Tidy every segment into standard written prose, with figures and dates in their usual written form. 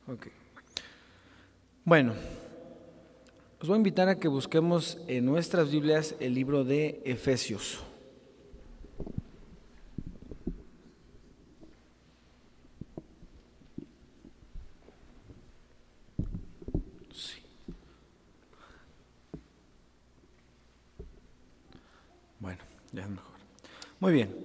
Ok. Bueno, os voy a invitar a que busquemos en nuestras Biblias el libro de Efesios. Sí. Bueno, ya es mejor. Muy bien.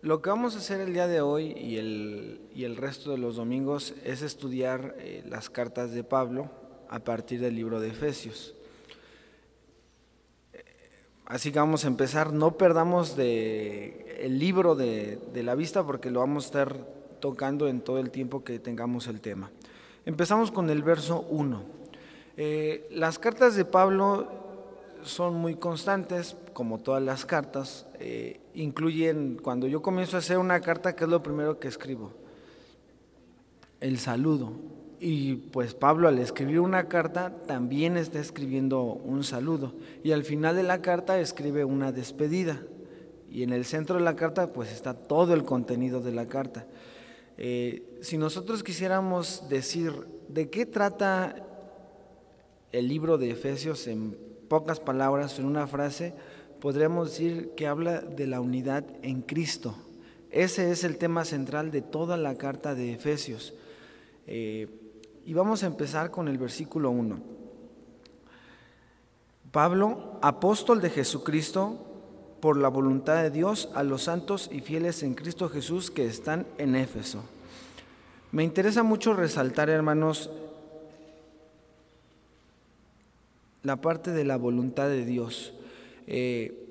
Lo que vamos a hacer el día de hoy y el resto de los domingos es estudiar las cartas de Pablo a partir del libro de Efesios. Así que vamos a empezar. No perdamos el libro de la vista porque lo vamos a estar tocando en todo el tiempo que tengamos el tema. Empezamos con el verso 1. Las cartas de Pablo son muy constantes, como todas las cartas. Incluyen, cuando yo comienzo a hacer una carta, ¿qué es lo primero que escribo? El saludo. Y pues Pablo, al escribir una carta, también está escribiendo un saludo. Y al final de la carta escribe una despedida. Y en el centro de la carta pues está todo el contenido de la carta. Si nosotros quisiéramos decir de qué trata el libro de Efesios en pocas palabras, en una frase, podríamos decir que habla de la unidad en Cristo. Ese es el tema central de toda la carta de Efesios. Y vamos a empezar con el versículo 1. Pablo, apóstol de Jesucristo, por la voluntad de Dios, a los santos y fieles en Cristo Jesús que están en Éfeso. Me interesa mucho resaltar, hermanos, la parte de la voluntad de Dios.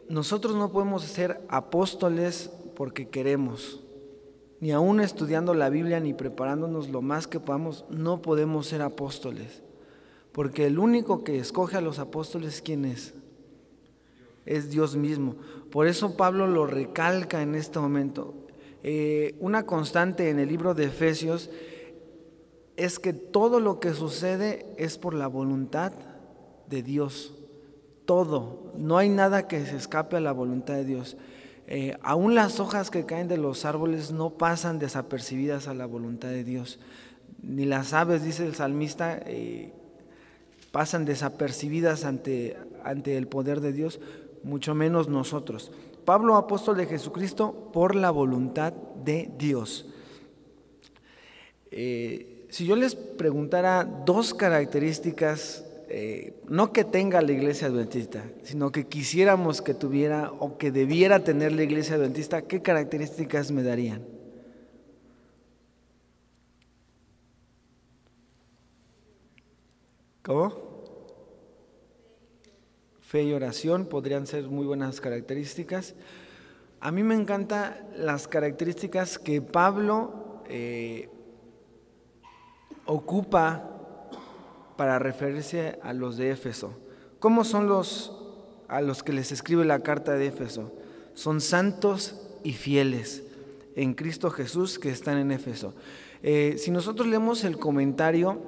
Nosotros no podemos ser apóstoles porque queremos, ni aún estudiando la Biblia ni preparándonos lo más que podamos, no podemos ser apóstoles, porque el único que escoge a los apóstoles, ¿quién es? Es Dios mismo. Por eso Pablo lo recalca en este momento. Una constante en el libro de Efesios es que todo lo que sucede es por la voluntad de Dios. Todo, no hay nada que se escape a la voluntad de Dios. Aún las hojas que caen de los árboles no pasan desapercibidas a la voluntad de Dios. Ni las aves, dice el salmista, pasan desapercibidas ante el poder de Dios, mucho menos nosotros. Pablo, apóstol de Jesucristo, por la voluntad de Dios. Si yo les preguntara dos características, no que tenga la iglesia adventista, sino que quisiéramos que tuviera o que debiera tener la iglesia adventista, ¿qué características me darían? ¿Cómo? Fe y oración podrían ser muy buenas características. A mí me encantan las características que Pablo ocupa para referirse a los de Éfeso. ¿Cómo son a los que les escribe la carta de Éfeso? Son santos y fieles en Cristo Jesús que están en Éfeso. Si nosotros leemos el comentario,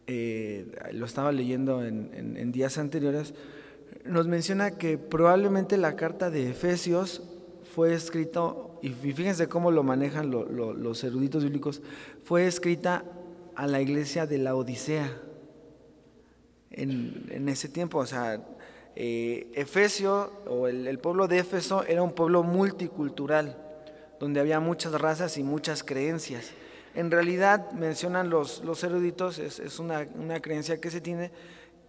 lo estaba leyendo en días anteriores, nos menciona que probablemente la carta de Efesios fue escrita, y fíjense cómo lo manejan los eruditos bíblicos, fue escrita a la iglesia de la Odisea en ese tiempo. O sea, Efesio o el pueblo de Éfeso era un pueblo multicultural donde había muchas razas y muchas creencias. En realidad, mencionan los eruditos, es una creencia que se tiene,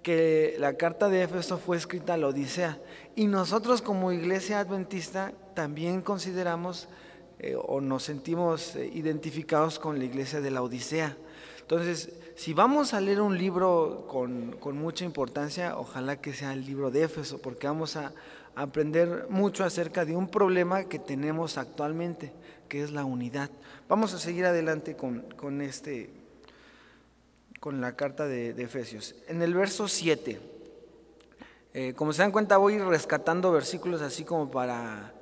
que la carta de Éfeso fue escrita a la Odisea, y nosotros como iglesia adventista también consideramos o nos sentimos identificados con la iglesia de la Odisea. Entonces, si vamos a leer un libro con mucha importancia, ojalá que sea el libro de Éfeso, porque vamos a aprender mucho acerca de un problema que tenemos actualmente, que es la unidad. Vamos a seguir adelante con la carta de Efesios. En el verso 7, como se dan cuenta, voy rescatando versículos así como para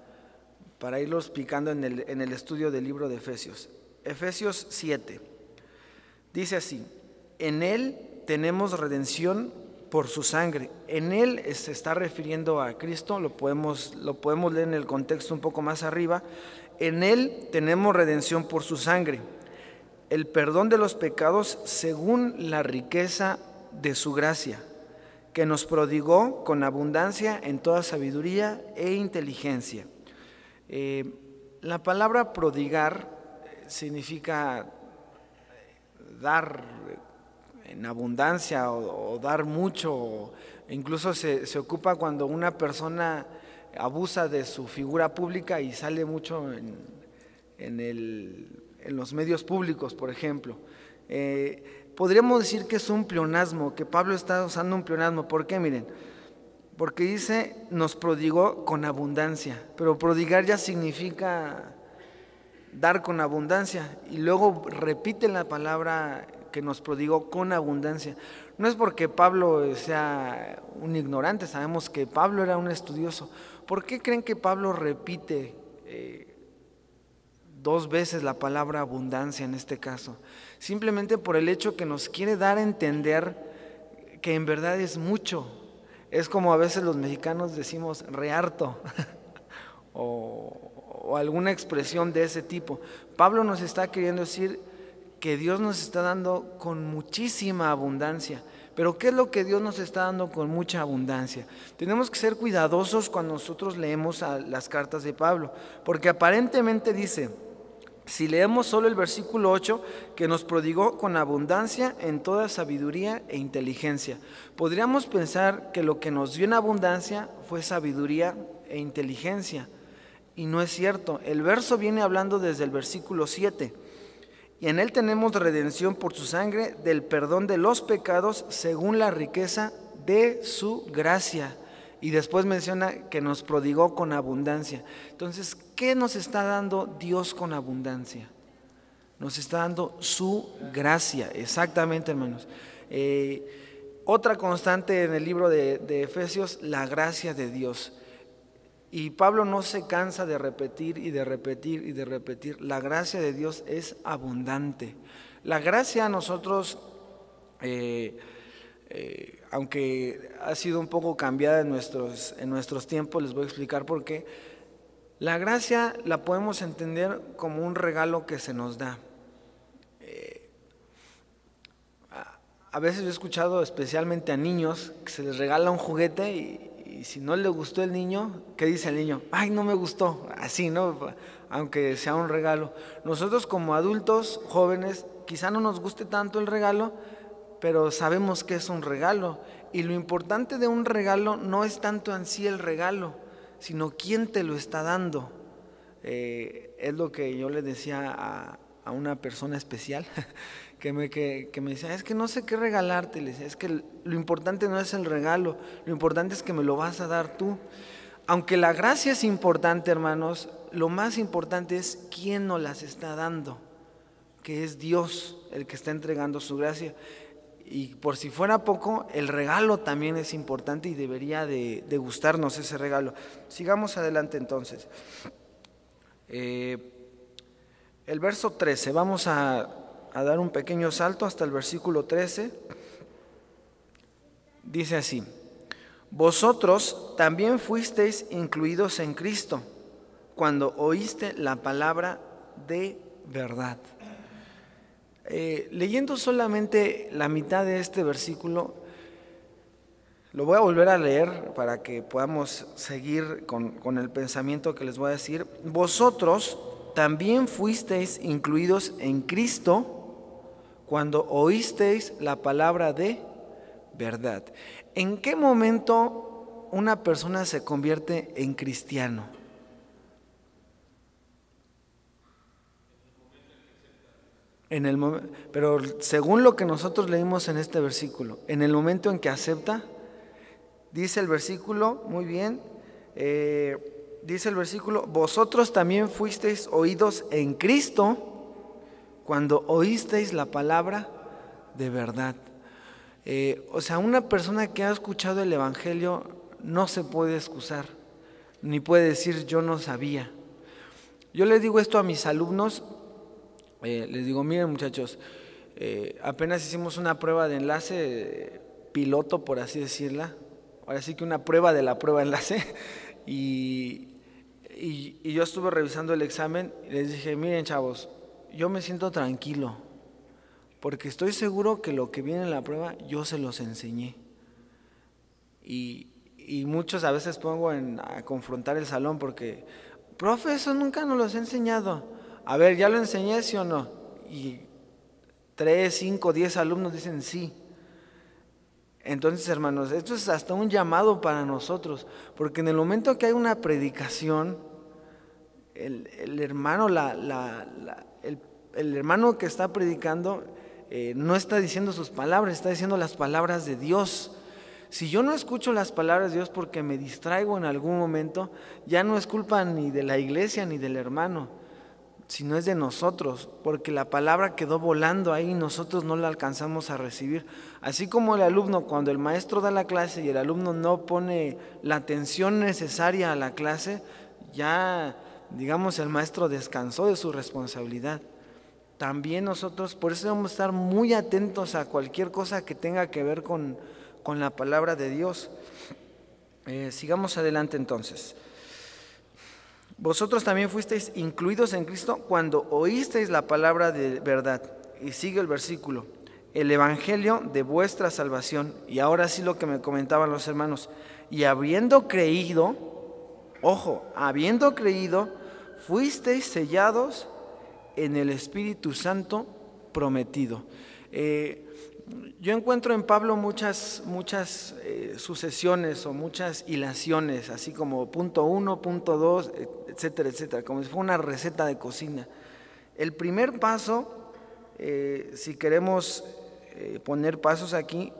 irlos picando en el estudio del libro de Efesios. Efesios 7. Dice así: en Él tenemos redención por su sangre. En Él se está refiriendo a Cristo, lo podemos leer en el contexto un poco más arriba. En Él tenemos redención por su sangre, el perdón de los pecados según la riqueza de su gracia, que nos prodigó con abundancia en toda sabiduría e inteligencia. La palabra prodigar significa dar en abundancia o dar mucho. Incluso se ocupa cuando una persona abusa de su figura pública y sale mucho en los medios públicos, por ejemplo. Podríamos decir que es un pleonasmo, que Pablo está usando un pleonasmo. ¿Por qué? Miren, porque dice, nos prodigó con abundancia, pero prodigar ya significa dar con abundancia, y luego repite la palabra que nos prodigó con abundancia. No es porque Pablo sea un ignorante, sabemos que Pablo era un estudioso. ¿Por qué creen que Pablo repite dos veces la palabra abundancia en este caso? Simplemente por el hecho que nos quiere dar a entender que en verdad es mucho. Es como a veces los mexicanos decimos reharto o alguna expresión de ese tipo. Pablo nos está queriendo decir que Dios nos está dando con muchísima abundancia. Pero ¿qué es lo que Dios nos está dando con mucha abundancia? Tenemos que ser cuidadosos cuando nosotros leemos las cartas de Pablo, porque aparentemente dice, si leemos solo el versículo 8, que nos prodigó con abundancia en toda sabiduría e inteligencia. Podríamos pensar que lo que nos dio en abundancia fue sabiduría e inteligencia, y no es cierto. El verso viene hablando desde el versículo 7. Y en Él tenemos redención por su sangre, del perdón de los pecados, según la riqueza de su gracia. Y después menciona que nos prodigó con abundancia. Entonces, ¿qué nos está dando Dios con abundancia? Nos está dando su gracia, exactamente, hermanos. Otra constante en el libro de Efesios, la gracia de Dios. Y Pablo no se cansa de repetir y de repetir y de repetir. La gracia de Dios es abundante. La gracia a nosotros, aunque ha sido un poco cambiada en nuestros tiempos, les voy a explicar por qué. La gracia la podemos entender como un regalo que se nos da. A veces yo he escuchado especialmente a niños que se les regala un juguete y si no le gustó el niño, ¿qué dice el niño? Ay, no me gustó, así, ¿no? Aunque sea un regalo. Nosotros como adultos, jóvenes, quizá no nos guste tanto el regalo, pero sabemos que es un regalo. Y lo importante de un regalo no es tanto en sí el regalo, sino quién te lo está dando. Es lo que yo le decía a una persona especial, que me decía, es que no sé qué regalarte. Le decía, es que lo importante no es el regalo, lo importante es que me lo vas a dar tú. Aunque la gracia es importante, hermanos, lo más importante es quién nos las está dando, que es Dios el que está entregando su gracia. Y por si fuera poco, el regalo también es importante y debería de gustarnos ese regalo. Sigamos adelante entonces. El verso 13, vamos a dar un pequeño salto hasta el versículo 13. Dice así: vosotros también fuisteis incluidos en Cristo cuando oíste la palabra de verdad. Leyendo solamente la mitad de este versículo, lo voy a volver a leer para que podamos seguir con el pensamiento que les voy a decir. Vosotros también fuisteis incluidos en Cristo cuando oísteis la palabra de verdad. ¿En qué momento una persona se convierte en cristiano? Pero según lo que nosotros leímos en este versículo, en el momento en que acepta, dice el versículo, muy bien, dice el versículo, vosotros también fuisteis oídos en Cristo cuando oísteis la palabra de verdad. O sea, una persona que ha escuchado el Evangelio no se puede excusar, ni puede decir yo no sabía. Yo le digo esto a mis alumnos, les digo, miren muchachos, apenas hicimos una prueba de enlace piloto, por así decirla, ahora sí que una prueba de la prueba de enlace, y Y yo estuve revisando el examen y les dije, miren chavos, yo me siento tranquilo, porque estoy seguro que lo que viene en la prueba yo se los enseñé. Y muchos a veces pongo a confrontar el salón porque, profe, eso nunca nos lo he enseñado. A ver, ¿ya lo enseñé, sí o no? Y 3, 5, 10 alumnos dicen sí. Entonces, hermanos, esto es hasta un llamado para nosotros, porque en el momento que hay una predicación, el hermano, el hermano que está predicando no está diciendo sus palabras, está diciendo las palabras de Dios. Si yo no escucho las palabras de Dios porque me distraigo en algún momento, ya no es culpa ni de la iglesia ni del hermano, sino es de nosotros, porque la palabra quedó volando ahí y nosotros no la alcanzamos a recibir. Así como el alumno, cuando el maestro da la clase y el alumno no pone la atención necesaria a la clase, ya, digamos, el maestro descansó de su responsabilidad. También nosotros, por eso debemos estar muy atentos a cualquier cosa que tenga que ver con la palabra de Dios. Sigamos adelante entonces. Vosotros también fuisteis incluidos en Cristo cuando oísteis la palabra de verdad. Y sigue el versículo, el evangelio de vuestra salvación. Y ahora sí lo que me comentaban los hermanos. Y habiendo creído, ojo, habiendo creído, fuisteis sellados en el Espíritu Santo prometido. Yo encuentro en Pablo muchas sucesiones o muchas hilaciones, así como punto 1, punto 2, etcétera, etcétera, como si fuera una receta de cocina. El primer paso, si queremos poner pasos aquí,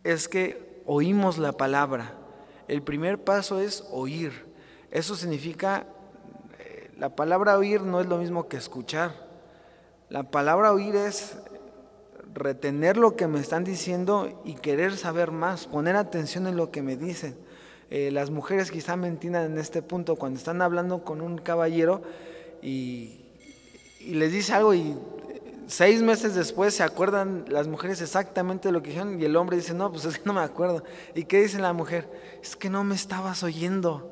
es que oímos la palabra. El primer paso es oír. Eso significa, la palabra oír no es lo mismo que escuchar. La palabra oír es retener lo que me están diciendo y querer saber más, poner atención en lo que me dicen. Las mujeres quizá me entiendan en este punto, cuando están hablando con un caballero y les dice algo y 6 meses después se acuerdan las mujeres exactamente de lo que dijeron y el hombre dice, no, pues es que no me acuerdo. ¿Y qué dice la mujer? Es que no me estabas oyendo.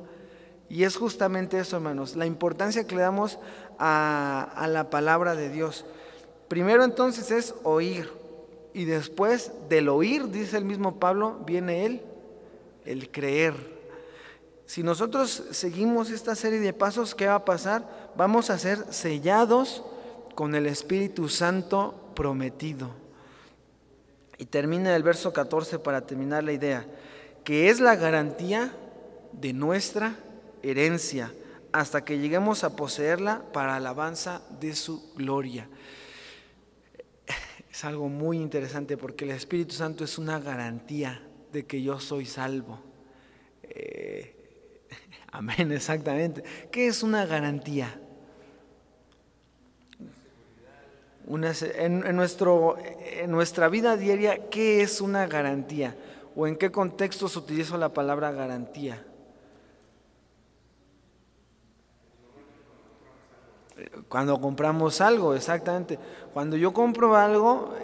Y es justamente eso, hermanos, la importancia que le damos a la palabra de Dios. Primero entonces es oír, y después del oír, dice el mismo Pablo, viene el creer. Si nosotros seguimos esta serie de pasos, ¿qué va a pasar? Vamos a ser sellados con el Espíritu Santo prometido. Y termina el verso 14 para terminar la idea, que es la garantía de nuestra herencia, hasta que lleguemos a poseerla para alabanza de su gloria. Es algo muy interesante porque el Espíritu Santo es una garantía de que yo soy salvo. Amén, exactamente. ¿Qué es una garantía? En nuestra vida diaria, ¿qué es una garantía? ¿O en qué contextos utilizo la palabra garantía? Cuando compramos algo, exactamente. Cuando yo compro algo,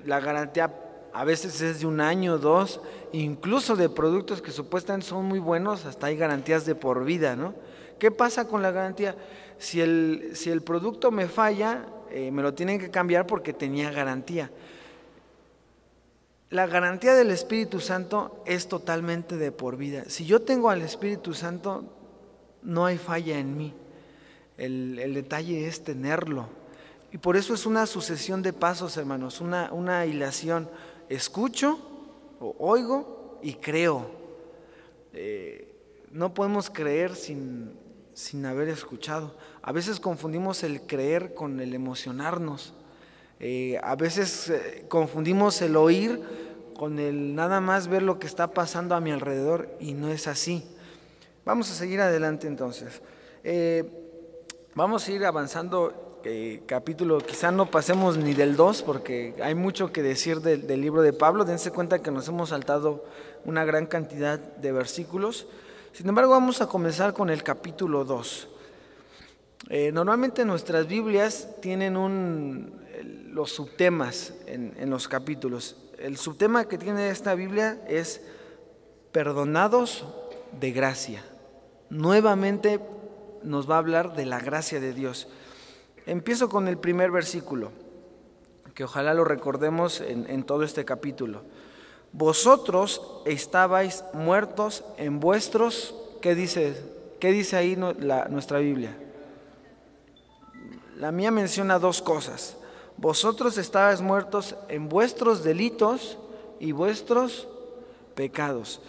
la garantía a veces es de 1 año, 2, incluso de productos que supuestamente son muy buenos, hasta hay garantías de por vida, ¿no? ¿Qué pasa con la garantía? Si el producto me falla, me lo tienen que cambiar porque tenía garantía. La garantía del Espíritu Santo es totalmente de por vida. Si yo tengo al Espíritu Santo, no hay falla en mí. El detalle es tenerlo. Y por eso es una sucesión de pasos, hermanos, una hilación. Escucho, o oigo y creo. No podemos creer sin haber escuchado. A veces confundimos el creer con el emocionarnos. A veces confundimos el oír con el nada más ver lo que está pasando a mi alrededor y no es así. Vamos a seguir adelante entonces. Vamos a ir avanzando capítulo, quizá no pasemos ni del 2 porque hay mucho que decir del libro de Pablo. Dense cuenta que nos hemos saltado una gran cantidad de versículos. Sin embargo, vamos a comenzar con el capítulo 2. Normalmente nuestras Biblias tienen los subtemas en los capítulos. El subtema que tiene esta Biblia es perdonados de gracia. nuevamente nos va a hablar de la gracia de Dios. Empiezo con el primer versículo, que ojalá lo recordemos en todo este capítulo. Vosotros estabais muertos en vuestros, ¿qué dice ahí nuestra Biblia? La mía menciona dos cosas. Vosotros estabais muertos en vuestros delitos y vuestros pecados.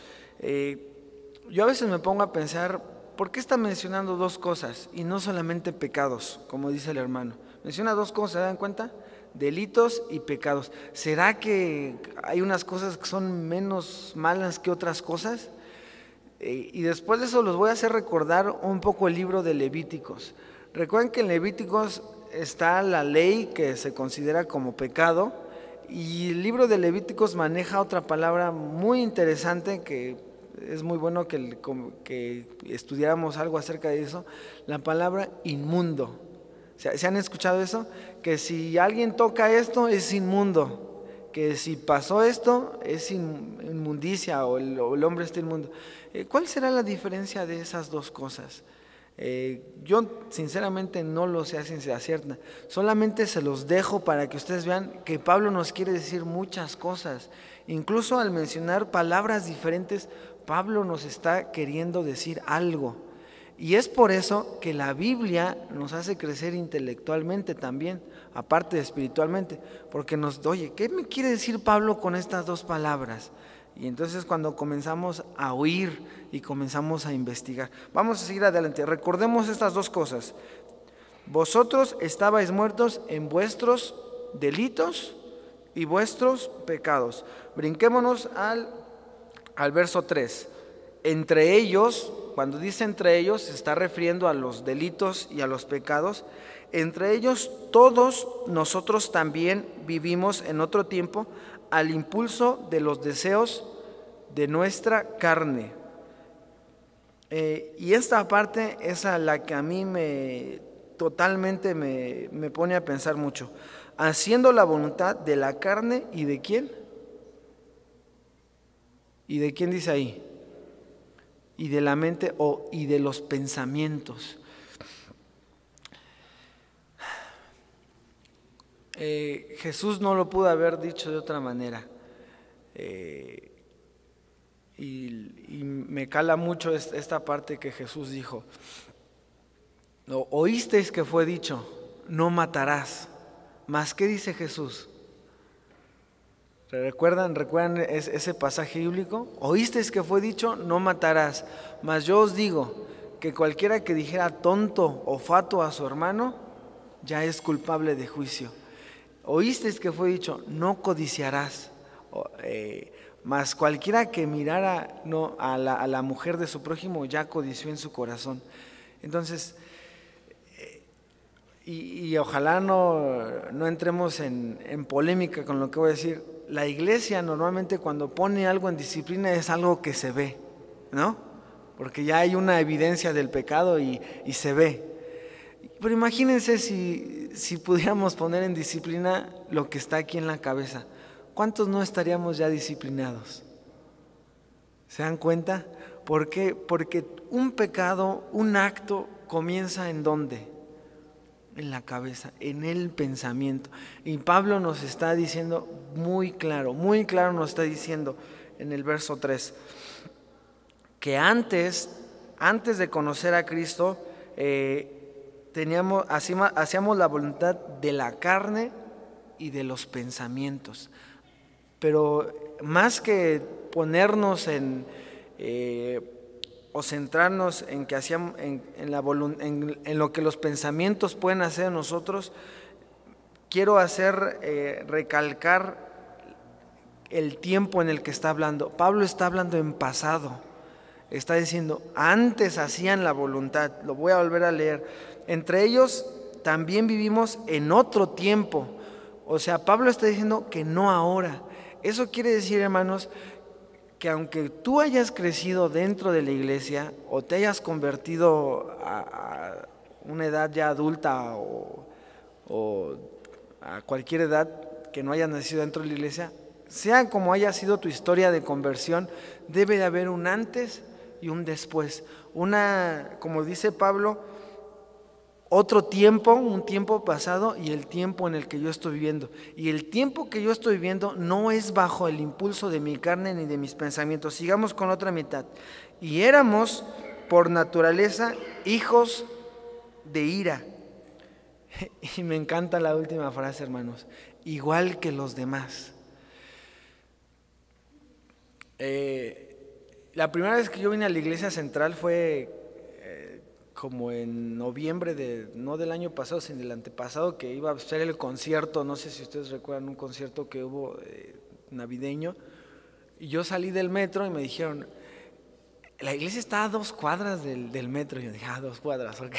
Yo a veces me pongo a pensar, ¿por qué está mencionando dos cosas y no solamente pecados, como dice el hermano? Menciona dos cosas, ¿se dan cuenta? Delitos y pecados. ¿Será que hay unas cosas que son menos malas que otras cosas? Y después de eso los voy a hacer recordar un poco el libro de Levíticos. Recuerden que en Levíticos está la ley que se considera como pecado, y el libro de Levíticos maneja otra palabra muy interesante que es muy bueno que estudiáramos algo acerca de eso, la palabra inmundo. ¿Se han escuchado eso? Que si alguien toca esto es inmundo, que si pasó esto es inmundicia o el hombre está inmundo. ¿Cuál será la diferencia de esas dos cosas? Yo sinceramente no lo sé a ciencia cierta, solamente se los dejo para que ustedes vean que Pablo nos quiere decir muchas cosas. Incluso al mencionar palabras diferentes, Pablo nos está queriendo decir algo. Y es por eso que la Biblia nos hace crecer intelectualmente también, aparte de espiritualmente, porque oye, ¿qué me quiere decir Pablo con estas dos palabras? Y entonces cuando comenzamos a oír y comenzamos a investigar. Vamos a seguir adelante. Recordemos estas dos cosas. Vosotros estabais muertos en vuestros delitos y vuestros pecados. Brinquémonos al verso 3. Entre ellos, cuando dice entre ellos, se está refiriendo a los delitos y a los pecados. Entre ellos todos nosotros también vivimos en otro tiempo al impulso de los deseos de nuestra carne. Y esta parte es a la que a mí totalmente me pone a pensar mucho. Haciendo la voluntad de la carne y de quién. ¿Y de quién dice ahí? Y de la mente y de los pensamientos. Jesús no lo pudo haber dicho de otra manera. Y me cala mucho esta parte que Jesús dijo. Oísteis que fue dicho, no matarás. ¿Mas qué dice Jesús? ¿Recuerdan ese pasaje bíblico? Oísteis que fue dicho, no matarás. Mas yo os digo que cualquiera que dijera tonto o fatuo a su hermano, ya es culpable de juicio. Oísteis que fue dicho, no codiciarás. Mas cualquiera que mirara a la mujer de su prójimo, ya codició en su corazón. Entonces, y ojalá no entremos en polémica con lo que voy a decir. La iglesia normalmente cuando pone algo en disciplina es algo que se ve, ¿no? Porque ya hay una evidencia del pecado y se ve. Pero imagínense si pudiéramos poner en disciplina lo que está aquí en la cabeza. ¿Cuántos no estaríamos ya disciplinados? ¿Se dan cuenta? ¿Por qué? Porque un pecado, un acto, comienza ¿en dónde? En la cabeza, en el pensamiento. Y Pablo nos está diciendo muy claro nos está diciendo en el verso 3, que antes de conocer a Cristo, hacíamos la voluntad de la carne y de los pensamientos. Pero más que ponernos o centrarnos en que hacíamos en lo que los pensamientos pueden hacer en nosotros, quiero recalcar el tiempo en el que está hablando. Pablo está hablando en pasado. Está diciendo, antes hacían la voluntad. Lo voy a volver a leer. Entre ellos también vivimos en otro tiempo. O sea, Pablo está diciendo que no ahora. Eso quiere decir, hermanos, que aunque tú hayas crecido dentro de la iglesia o te hayas convertido a una edad ya adulta o a cualquier edad que no hayas nacido dentro de la iglesia, sea como haya sido tu historia de conversión, debe de haber un antes y un después. Como dice Pablo, otro tiempo, un tiempo pasado y el tiempo en el que yo estoy viviendo. Y el tiempo que yo estoy viviendo no es bajo el impulso de mi carne ni de mis pensamientos. Sigamos con la otra mitad. Y éramos por naturaleza hijos de ira. Y me encanta la última frase, hermanos. Igual que los demás. La primera vez que yo vine a la iglesia central fue como en noviembre, no del año pasado, sino del antepasado, que iba a ser el concierto, no sé si ustedes recuerdan un concierto que hubo navideño, y yo salí del metro y me dijeron, la iglesia está a 2 cuadras del metro, y yo dije, 2 cuadras, ok.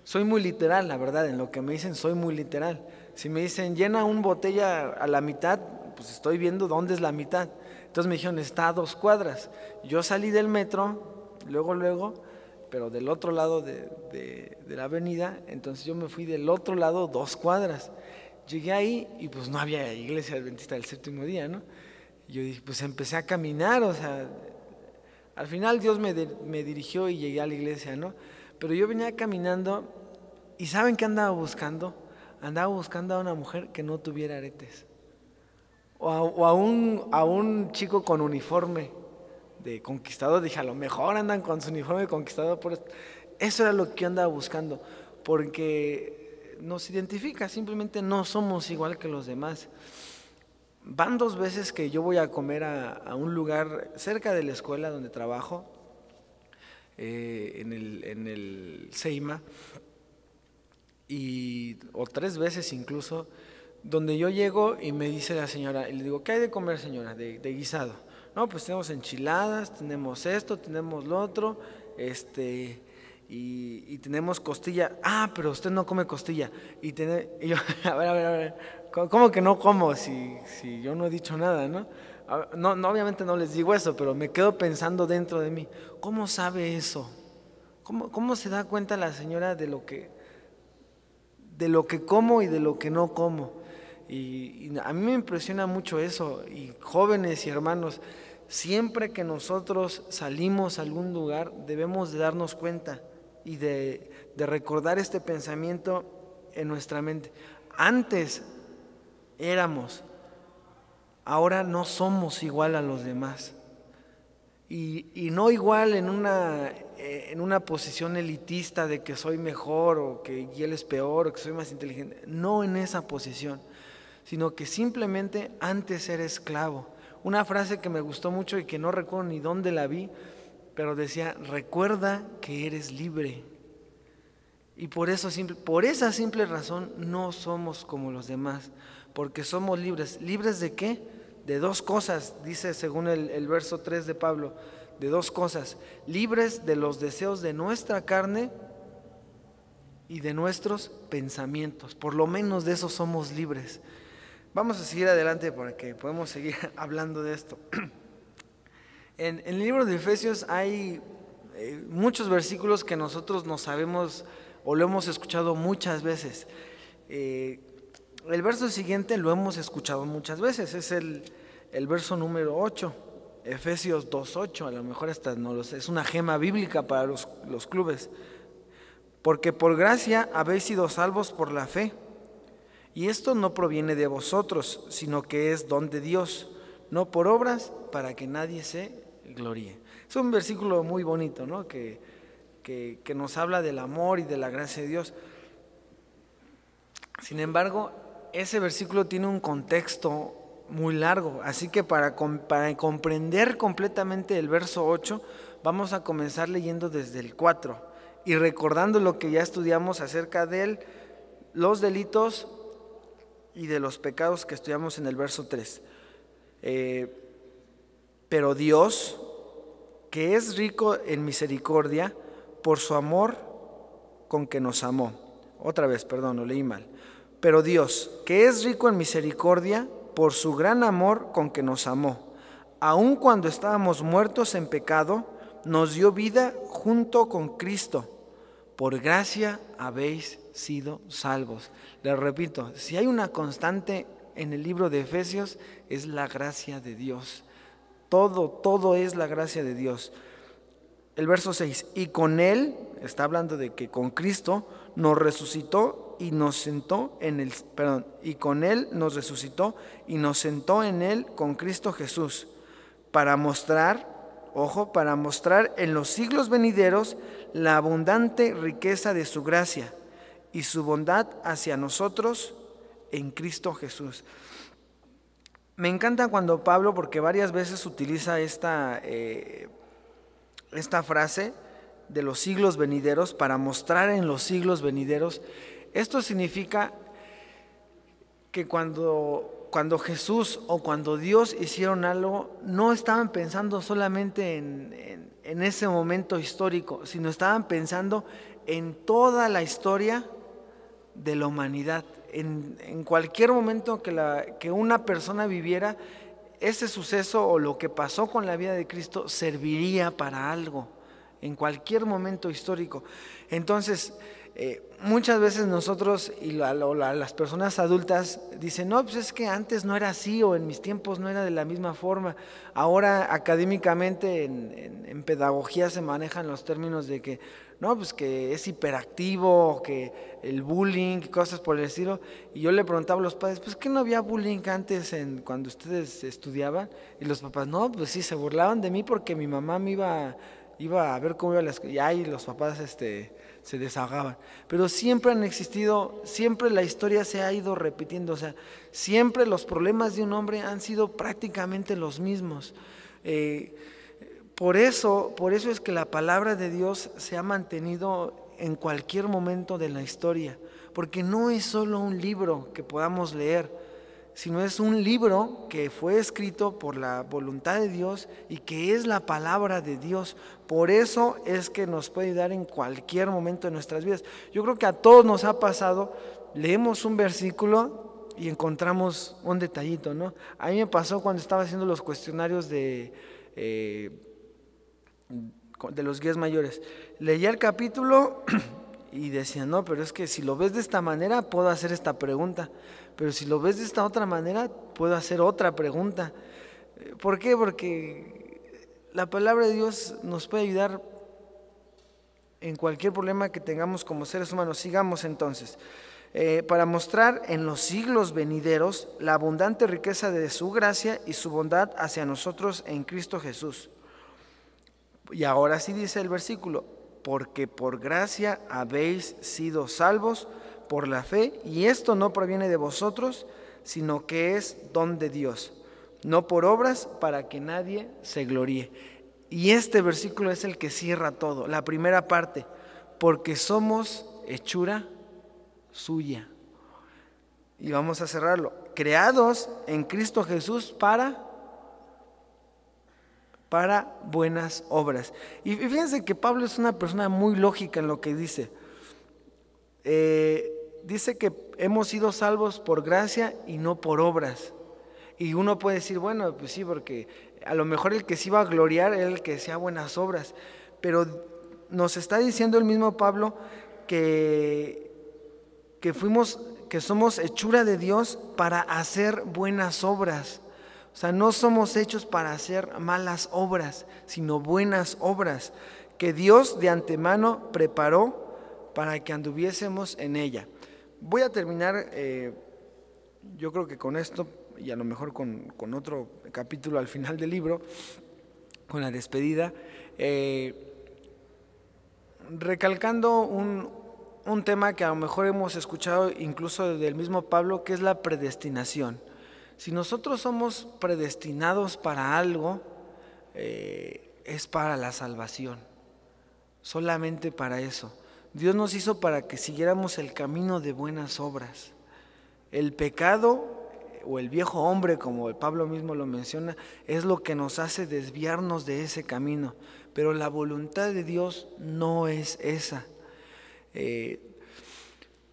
Soy muy literal, la verdad, en lo que me dicen soy muy literal. Si me dicen llena una botella a la mitad, pues estoy viendo dónde es la mitad. Entonces me dijeron, está a 2 cuadras. Yo salí del metro, luego, pero del otro lado de la avenida, entonces yo me fui del otro lado 2 cuadras. Llegué ahí y pues no había iglesia adventista del séptimo día, ¿no? Y yo dije, pues empecé a caminar, o sea, al final Dios me dirigió y llegué a la iglesia, ¿no? Pero yo venía caminando y ¿saben qué andaba buscando? Andaba buscando a una mujer que no tuviera aretes. O a un chico con uniforme de conquistador. Dije, a lo mejor andan con su uniforme de conquistador. Eso era lo que yo andaba buscando, porque nos identifica, simplemente no somos igual que los demás. Van 2 veces que yo voy a comer a un lugar cerca de la escuela donde trabajo, en el Seima, o 3 veces incluso, donde yo llego y me dice la señora, y le digo, ¿qué hay de comer, señora? De guisado. No, pues tenemos enchiladas, tenemos esto, tenemos lo otro, y tenemos costilla. Ah, pero usted no come costilla. Y yo, a ver, ¿cómo que no como si yo no he dicho nada, ¿no? No, obviamente no les digo eso, pero me quedo pensando dentro de mí, ¿cómo sabe eso? ¿Cómo se da cuenta la señora de lo que como y de lo que no como? Y a mí me impresiona mucho eso. Y jóvenes y hermanos, siempre que nosotros salimos a algún lugar, debemos de darnos cuenta y de recordar este pensamiento en nuestra mente. Antes éramos, ahora no somos igual a los demás. Y no igual en una posición elitista de que soy mejor o que él es peor o que soy más inteligente. No en esa posición, sino que simplemente antes era esclavo. Una frase que me gustó mucho y que no recuerdo ni dónde la vi, pero decía, recuerda que eres libre. Y por esa simple razón no somos como los demás, porque somos libres. ¿Libres de qué? De 2 cosas, dice según el verso 3 de Pablo, de 2 cosas. Libres de los deseos de nuestra carne y de nuestros pensamientos. Por lo menos de eso somos libres. Vamos a seguir adelante para que podamos seguir hablando de esto. En el libro de Efesios hay muchos versículos que nosotros no sabemos o lo hemos escuchado muchas veces. El verso siguiente lo hemos escuchado muchas veces, es el verso número 8, Efesios 2:8, a lo mejor hasta no lo sé, es una gema bíblica para los clubes. Porque por gracia habéis sido salvos por la fe, y esto no proviene de vosotros, sino que es don de Dios, no por obras, para que nadie se gloríe. Es un versículo muy bonito, ¿no? Que nos habla del amor y de la gracia de Dios. Sin embargo, ese versículo tiene un contexto muy largo, así que para comprender completamente el verso 8, vamos a comenzar leyendo desde el 4 y recordando lo que ya estudiamos acerca de los delitos y de los pecados que estudiamos en el verso 3. Pero Dios, que es rico en misericordia, por su amor con que nos amó. Otra vez, perdón, lo leí mal. Pero Dios, que es rico en misericordia, por su gran amor con que nos amó, aun cuando estábamos muertos en pecado, nos dio vida junto con Cristo. Por gracia habéis sido salvos. Les repito, si hay una constante en el libro de Efesios, es la gracia de Dios. Todo es la gracia de Dios. El verso 6, y con Él, está hablando de que con Cristo nos resucitó y nos sentó en el, perdón, y con Él nos resucitó y nos sentó en Él con Cristo Jesús, para mostrar, ojo, para mostrar en los siglos venideros la abundante riqueza de su gracia y su bondad hacia nosotros en Cristo Jesús. Me encanta cuando Pablo, porque varias veces utiliza esta frase de los siglos venideros, para mostrar en los siglos venideros. Esto significa que cuando Jesús o cuando Dios hicieron algo, no estaban pensando solamente en ese momento histórico, sino estaban pensando en toda la historia de la humanidad. En cualquier momento que una persona viviera, ese suceso o lo que pasó con la vida de Cristo serviría para algo, en cualquier momento histórico. Entonces, muchas veces nosotros y las personas adultas dicen, no, pues es que antes no era así, o en mis tiempos no era de la misma forma. Ahora académicamente en pedagogía se manejan los términos de que no, pues que es hiperactivo, que el bullying, cosas por el estilo. Y yo le preguntaba a los padres, pues ¿qué no había bullying antes cuando ustedes estudiaban? Y los papás, no, pues sí, se burlaban de mí porque mi mamá me iba a ver cómo iba la escuela. Y ahí los papás se desahogaban. Pero siempre han existido, siempre la historia se ha ido repitiendo. O sea, siempre los problemas de un hombre han sido prácticamente los mismos. Por eso es que la palabra de Dios se ha mantenido en cualquier momento de la historia, porque no es solo un libro que podamos leer, sino es un libro que fue escrito por la voluntad de Dios y que es la palabra de Dios. Por eso es que nos puede ayudar en cualquier momento de nuestras vidas. Yo creo que a todos nos ha pasado, leemos un versículo y encontramos un detallito, ¿no? A mí me pasó cuando estaba haciendo los cuestionarios de los guías mayores. Leía el capítulo y decía, no, pero es que si lo ves de esta manera puedo hacer esta pregunta, pero si lo ves de esta otra manera puedo hacer otra pregunta. ¿Por qué? Porque la palabra de Dios nos puede ayudar en cualquier problema que tengamos como seres humanos. Sigamos entonces. Para mostrar en los siglos venideros la abundante riqueza de su gracia y su bondad hacia nosotros en Cristo Jesús. Y ahora sí dice el versículo, porque por gracia habéis sido salvos por la fe, y esto no proviene de vosotros, sino que es don de Dios, no por obras para que nadie se gloríe. Y este versículo es el que cierra todo, la primera parte, porque somos hechura suya. Y vamos a cerrarlo, creados en Cristo Jesús para buenas obras. Y fíjense que Pablo es una persona muy lógica en lo que dice. Dice que hemos sido salvos por gracia y no por obras. Y uno puede decir, bueno, pues sí, porque a lo mejor el que se iba a gloriar era el que hacía buenas obras. Pero nos está diciendo el mismo Pablo que somos hechura de Dios para hacer buenas obras. O sea, no somos hechos para hacer malas obras, sino buenas obras que Dios de antemano preparó para que anduviésemos en ella. Voy a terminar, yo creo que con esto, y a lo mejor con otro capítulo al final del libro, con la despedida, recalcando un tema que a lo mejor hemos escuchado incluso del mismo Pablo, que es la predestinación. Si nosotros somos predestinados para algo, es para la salvación, solamente para eso. Dios nos hizo para que siguiéramos el camino de buenas obras. El pecado o el viejo hombre, como el Pablo mismo lo menciona, es lo que nos hace desviarnos de ese camino, pero la voluntad de Dios no es esa.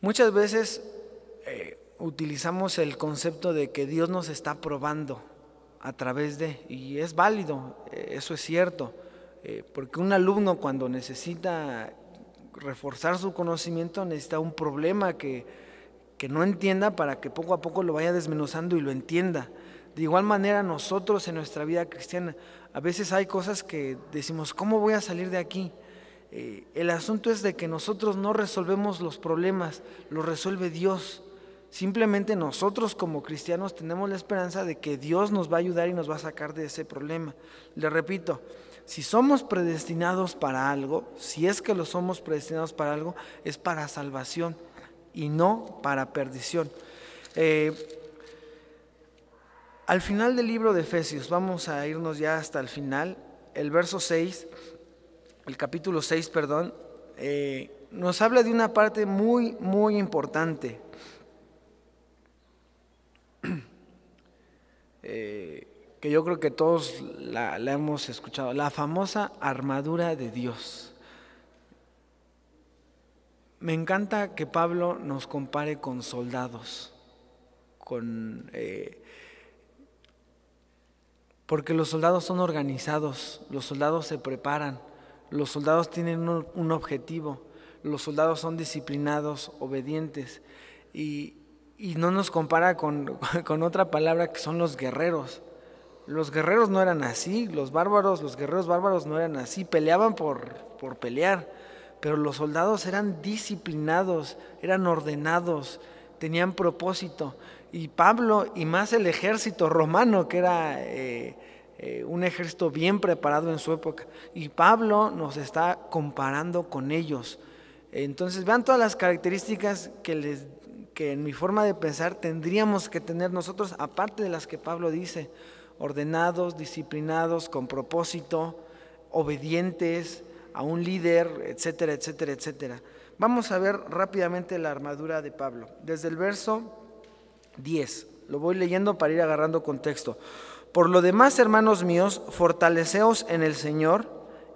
Muchas veces utilizamos el concepto de que Dios nos está probando a través de, y es válido, eso es cierto, porque un alumno cuando necesita reforzar su conocimiento necesita un problema que no entienda para que poco a poco lo vaya desmenuzando y lo entienda. De igual manera nosotros en nuestra vida cristiana, A veces hay cosas que decimos, ¿cómo voy a salir de aquí? El asunto es de que nosotros no resolvemos los problemas, los resuelve Dios. Simplemente nosotros como cristianos tenemos la esperanza de que Dios nos va a ayudar y nos va a sacar de ese problema. Le repito, si somos predestinados para algo, si es que lo somos predestinados para algo, es para salvación y no para perdición. Al final del libro de Efesios, vamos a irnos ya hasta el final, el verso 6, el capítulo 6, perdón, nos habla de una parte muy, muy importante. Que yo creo que todos la hemos escuchado, la famosa armadura de Dios. Me encanta que Pablo nos compare con soldados, porque los soldados son organizados, los soldados se preparan, los soldados tienen un objetivo, los soldados son disciplinados, obedientes, y no nos compara con otra palabra que son los guerreros. Los guerreros no eran así, los guerreros bárbaros no eran así, peleaban por pelear, pero los soldados eran disciplinados, eran ordenados, tenían propósito. Y Pablo, y más el ejército romano, que era un ejército bien preparado en su época, y Pablo nos está comparando con ellos. Entonces vean todas las características que en mi forma de pensar tendríamos que tener nosotros, aparte de las que Pablo dice: ordenados, disciplinados, con propósito, obedientes a un líder, etcétera, etcétera, etcétera. Vamos a ver rápidamente la armadura de Pablo. Desde el verso 10, lo voy leyendo para ir agarrando contexto. Por lo demás, hermanos míos, fortaleceos en el Señor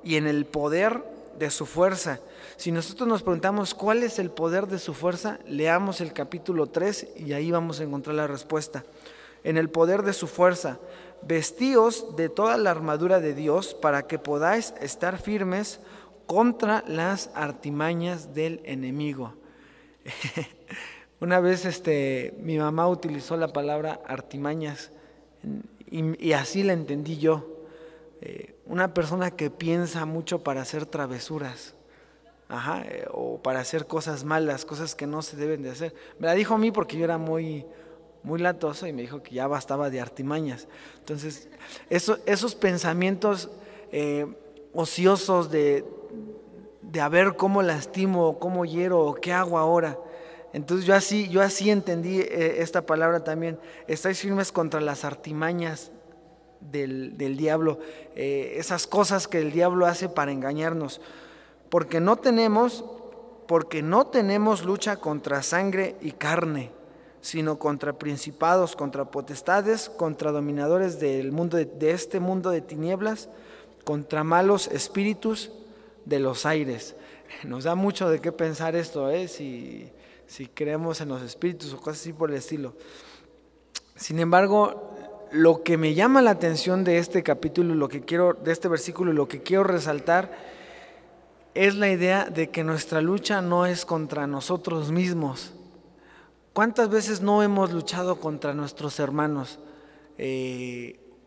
y en el poder de su fuerza. Si nosotros nos preguntamos cuál es el poder de su fuerza, leamos el capítulo 3 y ahí vamos a encontrar la respuesta. En el poder de su fuerza, vestíos de toda la armadura de Dios para que podáis estar firmes contra las artimañas del enemigo. Una vez mi mamá utilizó la palabra artimañas y así la entendí yo. Una persona que piensa mucho para hacer travesuras, o para hacer cosas malas, cosas que no se deben de hacer. Me la dijo a mí porque yo era muy latoso y me dijo que ya bastaba de artimañas. Entonces, esos pensamientos ociosos de a ver cómo lastimo, cómo hiero, o qué hago ahora. Entonces yo así entendí esta palabra también. Estáis firmes contra las artimañas del diablo, esas cosas que el diablo hace para engañarnos. Porque no tenemos lucha contra sangre y carne, sino contra principados, contra potestades, contra dominadores del mundo de este mundo de tinieblas, contra malos espíritus de los aires. Nos da mucho de qué pensar esto, si creemos en los espíritus o cosas así por el estilo. Sin embargo, lo que me llama la atención de este capítulo, de este versículo, y lo que quiero resaltar es la idea de que nuestra lucha no es contra nosotros mismos. ¿Cuántas veces no hemos luchado contra nuestros hermanos?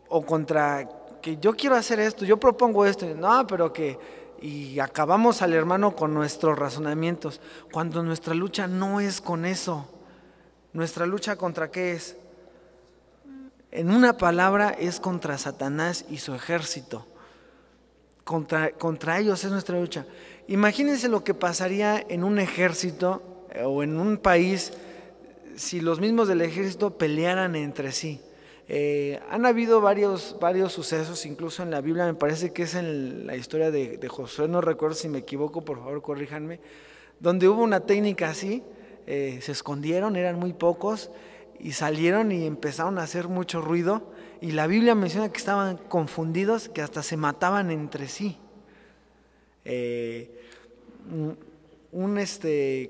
O contra que yo quiero hacer esto, yo propongo esto, no, pero y acabamos al hermano con nuestros razonamientos, cuando nuestra lucha no es con eso. ¿Nuestra lucha contra qué es? En una palabra, es contra Satanás y su ejército. Contra ellos es nuestra lucha. Imagínense lo que pasaría en un ejército o en un país si los mismos del ejército pelearan entre sí. Han habido varios sucesos, incluso en la Biblia, me parece que es en la historia de Josué, no recuerdo si me equivoco, por favor corríjanme, donde hubo una técnica así, se escondieron, eran muy pocos, y salieron y empezaron a hacer mucho ruido, y la Biblia menciona que estaban confundidos, que hasta se mataban entre sí.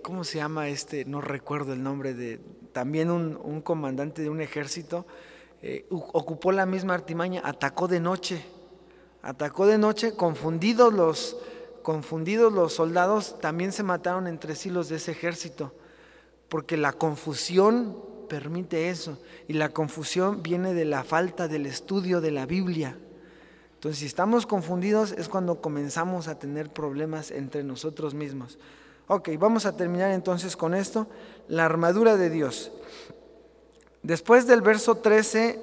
¿Cómo se llama no recuerdo el nombre también un comandante de un ejército, ocupó la misma artimaña, atacó de noche, confundidos los soldados, también se mataron entre sí los de ese ejército, porque la confusión permite eso, y la confusión viene de la falta del estudio de la Biblia. Entonces, si estamos confundidos es cuando comenzamos a tener problemas entre nosotros mismos. Ok, vamos a terminar entonces con esto, la armadura de Dios. Después del verso 13,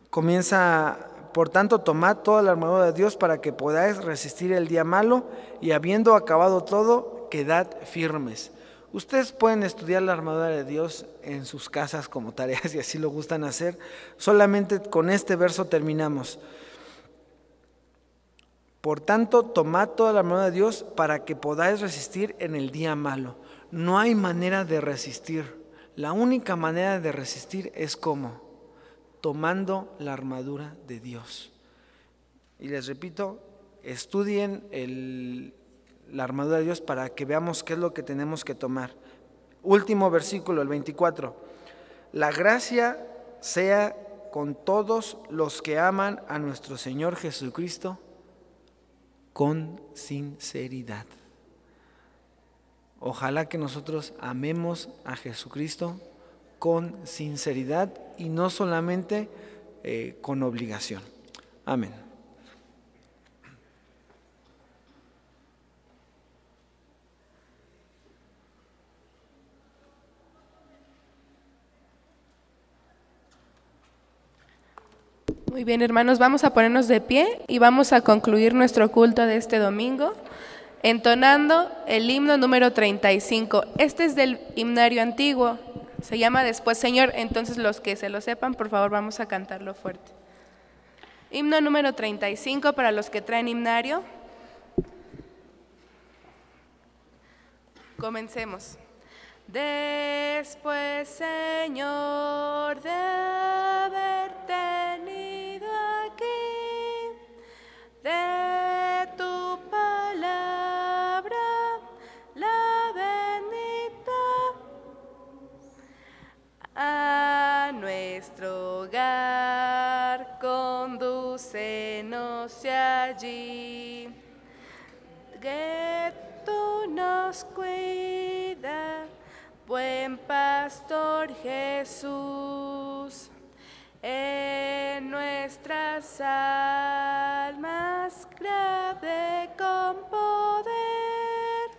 comienza, por tanto, tomad toda la armadura de Dios para que podáis resistir el día malo y habiendo acabado todo, quedad firmes. Ustedes pueden estudiar la armadura de Dios en sus casas como tareas si así lo gustan hacer. Solamente con este verso terminamos. Por tanto, tomad toda la armadura de Dios para que podáis resistir en el día malo. No hay manera de resistir. La única manera de resistir es ¿cómo? Tomando la armadura de Dios. Y les repito, estudien la armadura de Dios para que veamos qué es lo que tenemos que tomar. Último versículo, el 24. La gracia sea con todos los que aman a nuestro Señor Jesucristo con sinceridad. Ojalá que nosotros amemos a Jesucristo con sinceridad y no solamente con obligación. Amén. Muy bien, hermanos, vamos a ponernos de pie y vamos a concluir nuestro culto de este domingo entonando el himno número 35. Este es del himnario antiguo, se llama Después Señor, entonces los que se lo sepan, por favor, vamos a cantarlo fuerte. Himno número 35 para los que traen himnario. Comencemos. Después, Señor, de haber tenido aquí de tu palabra la bendita, a nuestro hogar condúcenos allí, que tú nos cuida, buen pastor Jesús, en nuestras almas grave con poder,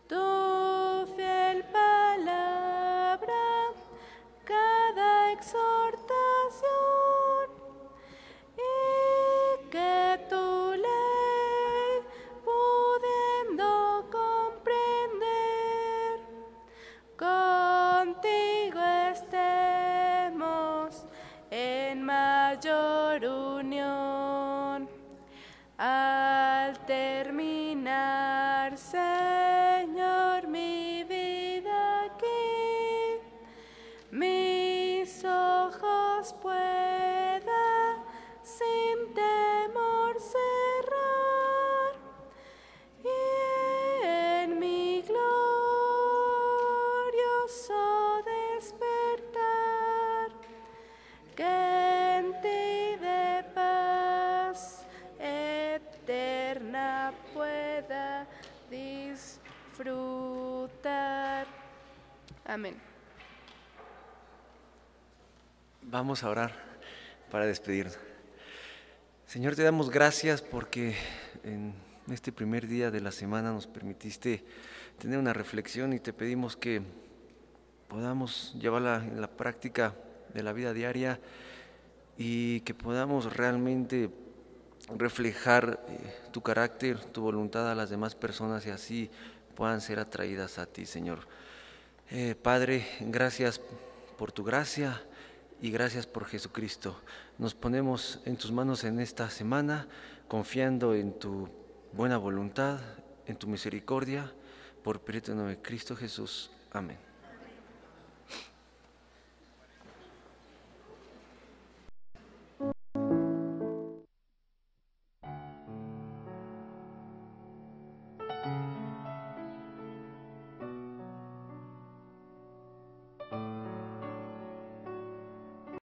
tu fiel palabra, cada exhortación, y que tu ley, pudiendo comprender, contigo estemos en mayor unión. Al terminar, Señor, mi vida aquí, mis ojos pueda sin temor cerrar, y en mi glorioso despertar, que en ti de paz eterna pueda disfrutar. Amén. Vamos a orar para despedirnos. Señor, te damos gracias porque en este primer día de la semana nos permitiste tener una reflexión y te pedimos que podamos llevarla en la práctica de la vida diaria y que podamos realmente reflejar tu carácter, tu voluntad a las demás personas y así puedan ser atraídas a ti, Señor. Padre, gracias por tu gracia y gracias por Jesucristo. Nos ponemos en tus manos en esta semana, confiando en tu buena voluntad, en tu misericordia, por Espíritu de Cristo Jesús. Amén.